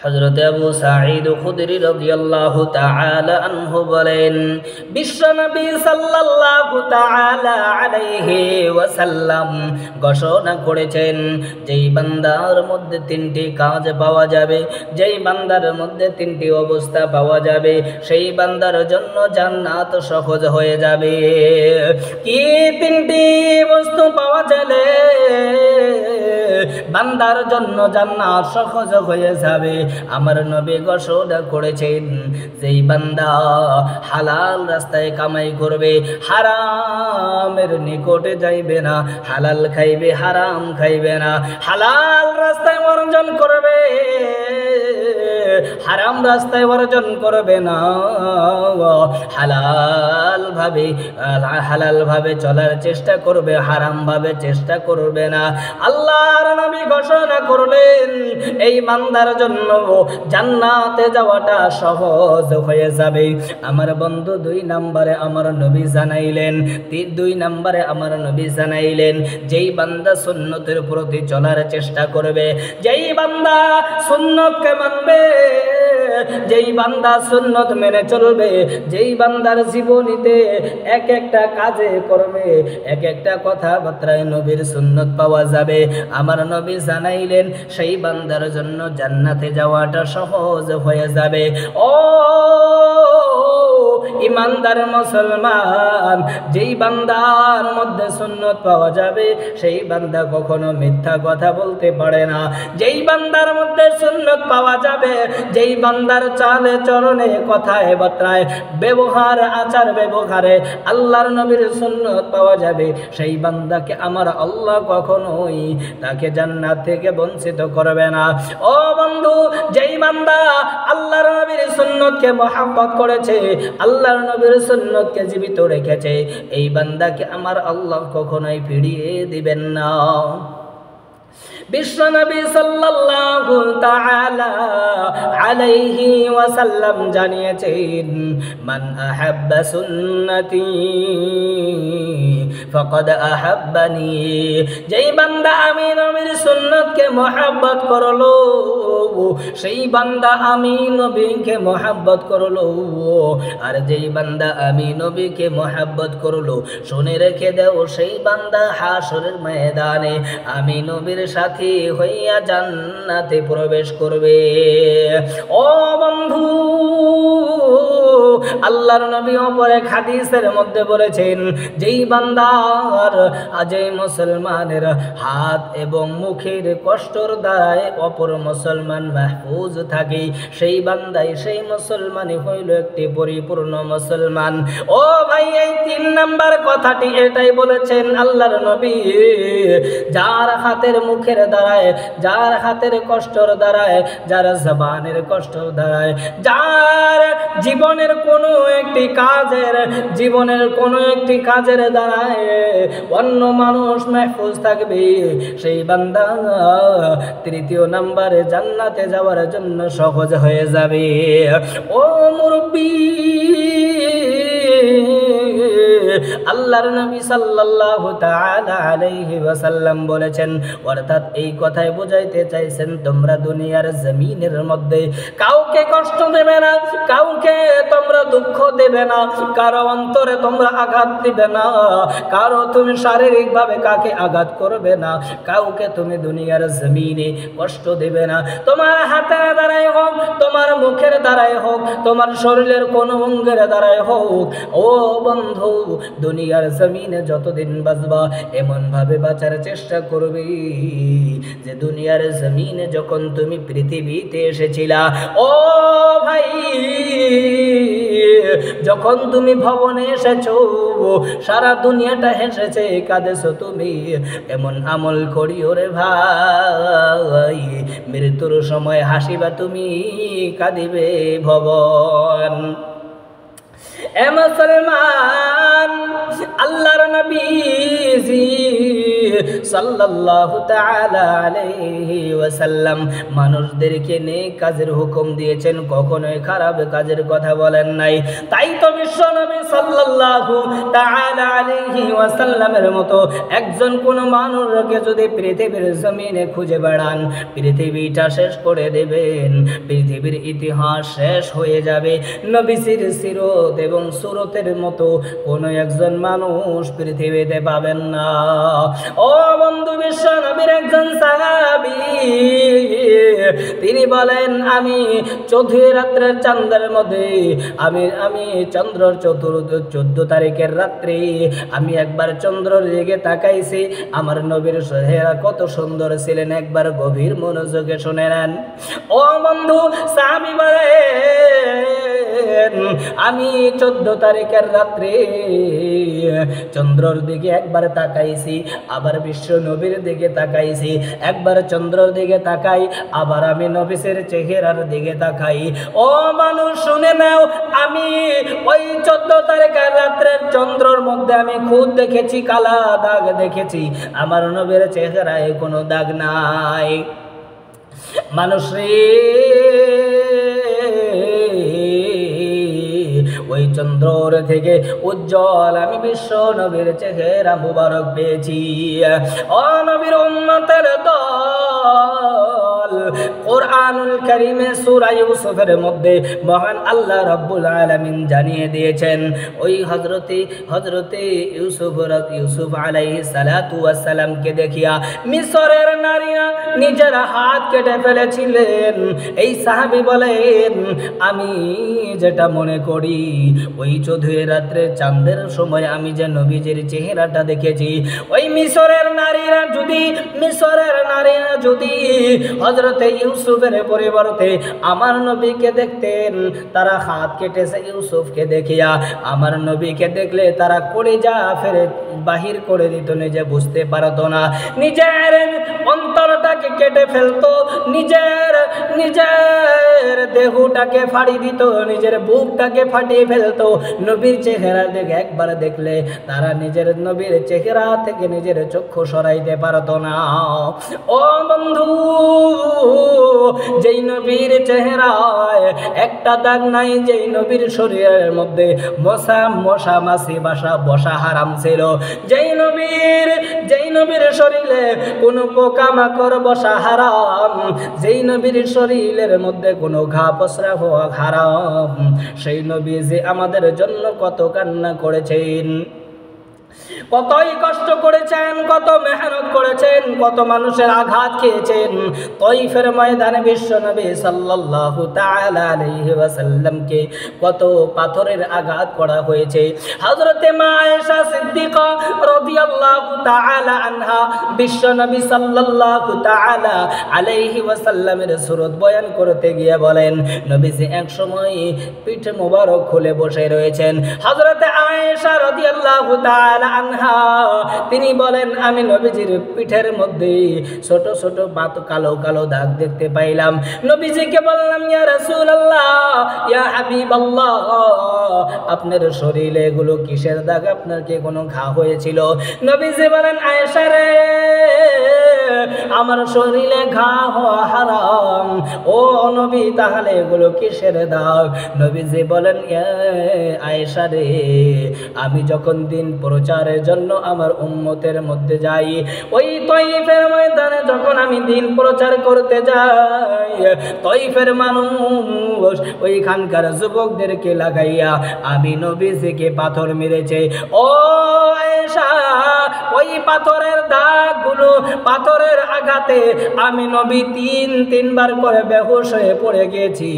হযরত আবু সাঈদ খুদরি রাদিয়াল্লাহু তাআলা আনহু বলেন, বিশ্বনবী সাল্লাল্লাহু তাআলা আলাইহি ওয়াসাল্লাম ঘোষণা করেছেন, যেই বান্দার মধ্যে তিনটি কাজ পাওয়া যাবে, যেই বান্দার মধ্যে তিনটি অবস্থা পাওয়া যাবে, সেই বান্দার জন্য জান্নাত সহজ হয়ে যাবে। কি তিনটি বস্তু পাওয়া গেলে বান্দার জন্য জান্নাত সহজ হয়ে যাবে? আমার নবী ঘোষণা করেছেন, যেই বান্দা হালাল রাস্তায় কামাই করবে, হারামের নিকটে যাইবে না, হালাল খাইবে, হারাম খাইবে না, হালাল রাস্তায় অর্জন করবে, হারাম রাস্তায় অর্জন করবে না, হালাল ভাবে চলার চেষ্টা করবে, হারাম ভাবে চেষ্টা করবে না। আল্লাহর নবী ঘোষণা করলেন, এই বান্দার জন্য জান্নাতে যাওয়াটা সহজ হয়ে যাবে। আমার বন্ধু দুই নম্বরে আমার নবী জানাইলেন, যেই বান্দা সুন্নতের প্রতি চলার চেষ্টা করবে, যেই বান্দা সুন্নতকে মানবে, যেই বান্দা সুন্নত মেনে চলবে, যেই বান্দার জীবনীতে এক একটা কাজে করবে, এক একটা কথাবার্তায় নবীর সুন্নত পাওয়া যাবে, আমার নবী জানাইলেন সেই বান্দার জন্য জান্নাতে যাওয়াটা সহজ হয়ে যাবে। ও ইমানদার মুসলমান, যেই বান্দার মধ্যে সুন্নত পাওয়া যাবে, সেই বান্দা কখনো মিথ্যা কথা বলতে পারে না। যেই বান্দার মধ্যে সুন্নত পাওয়া যাবে, যেই বান্দার চালে চরণে কথায় বার্তায় ব্যবহার আচার ব্যবহারে আল্লাহর নবীর সুন্নত পাওয়া যাবে, সেই বান্দাকে আমার আল্লাহ কখনোই তাকে জান্নাত থেকে বঞ্চিত করবে না। ও বন্ধু, যেই বান্দা আল্লাহর নবীর সুন্নতকে মহব্বত করেছে, আল্লাহর নবীর সুন্নতকে জীবিত রেখেছে, এই বান্দাকে আমার আল্লাহ কখনোই ফিরিয়ে দিবেন না। বিশ্বনবী সাল্লাল্লাহু তাআলা আলাইহি ওয়াসাল্লাম জানিয়েছেন, মান আহাব্বা সুন্নতি ফাকাদ আহাব্বানি, যেই বান্দা আমি নবীর সুন্নতকে মহব্বত করলো, সেই বান্দা আমি নবীকে মহব্বত করলো। আর যেই বান্দা আমি নবীকে মহব্বত করলো, শুনে রেখে দাও, সেই বান্দা হাসরের ময়দানে আমি নবীর সাথী হইয়া জান্নাতে প্রবেশ করবে। ও বন্ধু, আল্লাহর নবী অপর এক হাদিসের মধ্যে বলেছেন, যেই বান্দার যেই মুসলমানের হাত এবং মুখের কষ্টর দ্বারায় অপর মুসলমান মাহফুজ থাকে, সেই বান্দাই সেই মুসলমানই হইল একটি পরিপূর্ণ মুসলমান। ও ভাই, এই 3 নাম্বার কথাটি এটাই বলেছেন আল্লাহর নবী, যার হাতের মুখের দ্বারায়, যার হাতের কষ্টর দ্বারায়, যার জবানের কষ্টর দ্বারায়, যার জীবনের কোনো একটি কাজের দ্বারায় অন্য মানুষ মাহফুজ থাকবে, সেই বান্দা 3য় নম্বরে জান্নাতে যাওয়ার জন্য সহজ হয়ে যাবে। ও মুরব্বী, আল্লাহর নবী সাল্লাল্লাহু তাআলা আলাইহি ওয়াসাল্লাম বলেছেন, অর্থাৎ এই কথাই বোঝাইতে চাইছেন, তোমরা দুনিয়ার জমিনের মধ্যে কাউকে কষ্ট দেবে না, কাউকে তোমরা দুঃখ দেবে না, কারো অন্তরে তোমরা আঘাত দিবে না, কারো তুমি শারীরিকভাবে কাকে আঘাত করবে না, কাউকে তুমি দুনিয়ার জমিনে কষ্ট দেবে না। তোমার হাতের দ্বারাই হোক, তোমার মুখের দ্বারাই হোক, তোমার শরীরের কোনো অঙ্গের দ্বারাই হোক, ও বন্ধু, দুনিয়ার জমিনে যতদিন বাঁচবা এমন ভাবে বাঁচার চেষ্টা করবে যে দুনিয়ার জমিনে যখন তুমি পৃথিবীতে এসেছিলা, ও ভাই, যখন তুমি ভবনে এসেছো, সারা দুনিয়াটা হেসেছে, কাঁদেছো তুমি, এমন আমল করিও রে ভাই, মৃত্যুর সময় হাসিবা তুমি, কাঁদিবে ভবন। এ মুসলমান, আল্লাহর নবীজি সাল্লাল্লাহু তাআলা আলাইহি ওয়াসাল্লাম মানুষদেরকে নেক কাজের হুকুম দিয়েছেন, কখনোই খারাপ কাজের কথা বলেন নাই। তাই তো বিশ্বনবী সাল্লাল্লাহু তাআলা আলাইহি ওয়াসাল্লামের মতো একজন কোন মানুষকে যদি পৃথিবীর জমিনে খুঁজে বেড়ান, পৃথিবীটা শেষ করে দেবেন, পৃথিবীর ইতিহাস শেষ হয়ে যাবে। নবীজির সিরত এবং সুরতের মতো কোন একজন মানুষ পৃথিবীতে পাবেন না। ও বন্ধু, বিশ্ব নবীর একজন সাহাবী তিনি বলেন, আমি 14 রাত্রের চাঁদের মধ্যে আমি চন্দ্রর 14 তারিখের রাত্রে আমি একবার চন্দ্রের দিকে তাকাইছি। আমার নবীর চেহারা কত সুন্দর ছিলেন, একবার গভীর মনোযোগে শুনে নেন। ও বন্ধু, সাহাবী বলেন, আমি 14 তারিখের রাত্রে চন্দ্রের দিকে একবার তাকাইছি, আবার বিশ্ব নবীর দিকে তাকাইছি, একবার চন্দ্রের দিকে তাকাই, আবার আমি নবীর চেহারার দিকে তাকাই। ও মানুষ শুনে নাও, আমি ওই 14 তারিখের রাত্রের চন্দ্রের মধ্যে আমি খুদ দেখেছি কালা দাগ দেখেছি, আমার নবীর চেহারায় কোনো দাগ নাই। মানুষ রে, ওই চন্দ্র থেকে উজ্জ্বল আমি বিশ্ব নবীর চেহারা মুবারক পেয়েছি। ও নবীর উম্মতের দল, কোরআনুল কারীমে সূরা ইউসুফের মধ্যে মহান আল্লাহ রাব্বুল আলামিন জানিয়ে দিয়েছেন, ওই হযরতে ইউসুফ আলাইহিস সালাতু ওয়াস সালামকে দেখিয়া মিশরের নারীরা নিজের হাত কেটে ফেলেছিলেন। এই সাহাবী বলেন, আমি যেটা মনে করি ওই 14 রাত্রে চাঁদের সময় আমি যে নবীজির চেহারাটা দেখেছি, ওই মিশরের নারীরা যদি হযরতে ইউসুফের পরিবর্তে আমার নবীকে দেখতেন, তারা হাত কেটেছে ইউসুফকে দেখিয়া, আমার নবীকে দেখলে তারা কলিজা ফেলে বাহির করে দিত, নিজে বুঝতে পারতো না, নিজের অন্তরটাকে কেটে ফেলতো, নিজের দেহটাকে ফাড়ি দিত, নিজের বুকটাকে ফাটিয়ে ফেলতো। নবীর চেহারা দেখে একবার দেখলে তারা নিজের নবীর চেহারা থেকে নিজের চক্ষু সরাইতে পারতো না। ও বন্ধু, যেই নবীর চেহারায় একটা দাগ নাই, যেই নবীর শরীরের মধ্যে মশা মাছি বসা হারাম ছিল, যেই নবীর শরীরে কোনো পোকামাকড় বসা হারাম, যেই নবীর শরীরের মধ্যে কোনো ঘা প্রস্রাব হওয়া হারাম, সেই নবী যে আমাদের জন্য কত কান্না করেছেন, কতই কষ্ট করেছেন, কত মেহনত করেছেন, কত মানুষের আঘাত খেয়েছেন। তাইফের ময়দানে বিশ্বনবী সাল্লাল্লাহু তাআলা আলাইহি ওয়াসাল্লামকে কত পাথরের আঘাত করা হয়েছে। হযরতে মা আয়েশা সিদ্দিকা রাদিয়াল্লাহু তাআলা আনহা বিশ্বনবী সাল্লাল্লাহু তাআলা আলাইহি ওয়াসাল্লামের সুরত বয়ান করতে গিয়ে বলেন, নবীজি এক সময় পিঠ মোবারক খুলে বসে রয়েছেন। হযরতে আয়েশা রাদিয়াল্লাহু তাআলা আনহা তিনি বলেন, আমি নবীজির পিঠের মধ্যে ছোট ছোট কালো কালো দাগ দেখতে পাইলাম। নবীজিকে বললাম, ইয়া রাসূলুল্লাহ, ইয়া হাবিবাল্লাহ, আপনার শরীরে এগুলো কিসের দাগ? আপনার কি কোনো ঘা হয়েছিল? নবীজি বলেন, আয়েশা রে, আমার শরীরে ঘা হওয়া হারাম। ও নবী, তাহলে এগুলো কিসের দাগ? নবীজি বলেন, আয়েশা রে, আমি যখন দিন প্রচারের জন্য আমার উম্মতের মধ্যে যাই, ওই তাইফের ময়দানে যখন আমি দিন প্রচার করতে যাই, তাইফের মানুষ ওইখানকার যুবকদেরকে লাগাইয়া আমি নবীজিকে পাথর মেরেছে। ও আয়েশা, ওই পাথরের দাগগুলো, পাথরের আঘাতে আমি নবী তিনবার করে বেহুশ হয়ে পড়ে গেছি।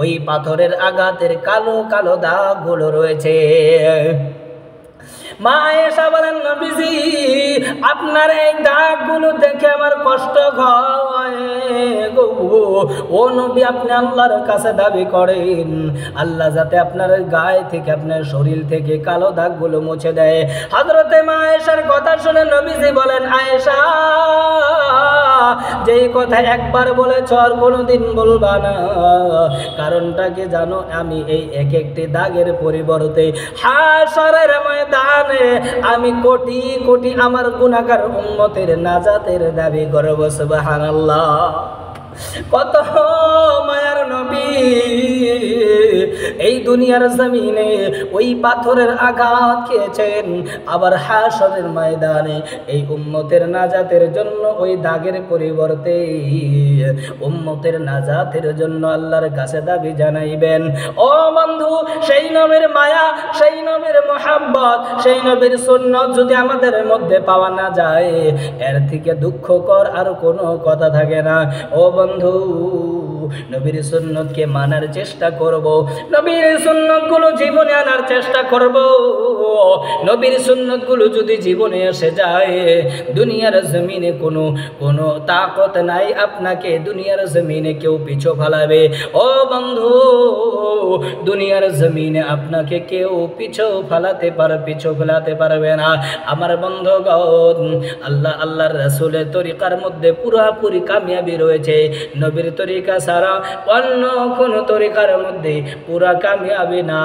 ওই পাথরের আঘাতের কালো কালো দাগগুলো রয়েছে। মা আয়েশা বলেন, নবীজি, আপনার এই দাগগুলো দেখে আমার কষ্ট হয় গো। ও নবী আপনি আল্লাহর কাছে দাবি করেন আল্লাহ যাতে আপনার গায়ে থেকে আপনার শরীর থেকে কালো দাগগুলো মুছে দেয়। হযরতে মা আয়েশার কথা শুনে নবীজি বলেন, আয়েশা যেই কথা একবার বলেছ আর কোনোদিন বলবা না, কারণটা কি জানো? আমি এই এক একটি দাগের পরিবর্তে হাশরের ময়দানে আমি কোটি কোটি আমার গুনাহগার উম্মতের নাজাতের দাবি করব। সুবহানাল্লাহ। কত মায়ার নবী এই দুনিয়ার জমিনে ওই পাথরের আঘাত খেয়েছেন, আবার হাশরের ময়দানে এই উম্মতের নাজাতের জন্য ওই দাগের পরিবর্তে উম্মতের নাজাতের জন্য আল্লাহর কাছে দাবি জানাইবেন। ও বন্ধু, সেই নবীর মায়া, সেই নবীর মুহাব্বত, সেই নবীর সুন্নাত যদি আমাদের মধ্যে পাওয়া না যায়, এর থেকে দুঃখকর আর কোনো কথা থাকে না। ও বন্ধু, নবীর সুন্নতকে মানার চেষ্টা করব, নবীর সুন্নতগুলো জীবনে আনার চেষ্টা করব। নবীর সুন্নতগুলো যদি জীবনে এসে যায়, দুনিয়ার জমিনে কোনো তাকত নাই আপনাকে দুনিয়ার জমিনে কেউ পিছু ফেলাবে। ও বন্ধু, দুনিয়ার জমিনে আপনাকে কেউ পিছু ফেলাতে পারবে না। আমার বন্ধুগণ, আল্লাহর রাসূলের তরিকার মধ্যে পুরোপুরি কামিয়াবি রয়েছে। নবীর তরিকা ছাড়া অন্য কোন তরিকার মধ্যে পুরা কামিয়াবি না।